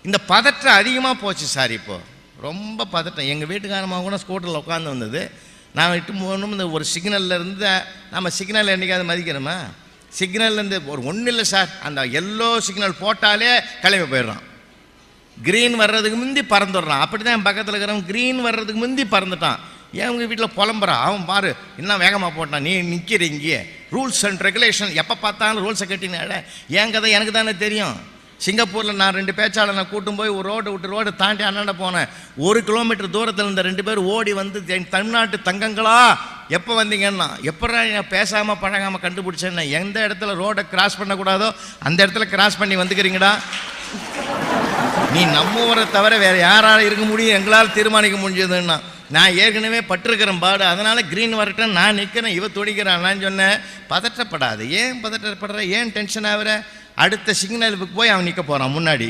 இந்த பதற்றம் அதிகமாக போச்சு சார். இப்போது ரொம்ப பதட்டம். எங்கள் வீட்டுக்காரமாக கூட ஸ்கூட்டரில் உட்காந்து வந்தது. நான் விட்டு போகணும். இந்த ஒரு சிக்னலில் இருந்து நம்ம சிக்னல் என்றைக்காவது மதிக்கிறோமா? சிக்னல்லேருந்து ஒரு ஒன்றும் இல்லை சார், அந்த எல்லோ சிக்னல் போட்டாலே கிளம்பி போயிடுறான். க்ரீன் வர்றதுக்கு முந்தி பறந்துடுறான். அப்படி தான் என் பக்கத்தில் இருக்கிறவன் க்ரீன் வர்றதுக்கு முந்தி பறந்துட்டான். ஏன் உங்கள் வீட்டில் புலம்புறான்? அவன் பாரு இன்னும் வேகமாக போட்டான், நீ நிற்கிற இங்கேயே. ரூல்ஸ் அண்ட் ரெகுலேஷன், எப்போ பார்த்தாலும் ரூல்ஸை கட்டினால என் கதை எனக்கு தானே தெரியும். சிங்கப்பூரில் நான் 2 பேச்சாளனை கூட்டும் போய் ஒரு ரோடு விட்டு ரோடு தாண்டி அண்ணாண்ட போனேன். 1 கிலோமீட்டர் தூரத்தில் இருந்த 2 பேர் ஓடி வந்து, தமிழ்நாட்டு தங்கங்களா எப்போ வந்தீங்கன்னா, எப்படா நான் பேசாமல் பழகாமல் கண்டுபிடிச்சேன்னா, எந்த இடத்துல ரோடை கிராஸ் பண்ணக்கூடாதோ அந்த இடத்துல கிராஸ் பண்ணி வந்துக்கிறீங்கடா. நீ நம்ம ஊரை தவிர வேறு யாரால் இருக்க முடியும், எங்களால் தீர்மானிக்க முடிஞ்சதுன்னா. நான் ஏற்கனவே பட்டிருக்கிறேன் பாடு, அதனால் க்ரீன் வரட்டும் நான் நிற்கிறேன், இவ துடிக்கிறான். நான் சொன்னேன் பதற்றப்படாது. ஏன் பதற்றப்படுற, ஏன் டென்ஷன் ஆகிற? அடுத்த சிக்னலுக்கு போய் அவன் நிற்க போகிறான் முன்னாடி.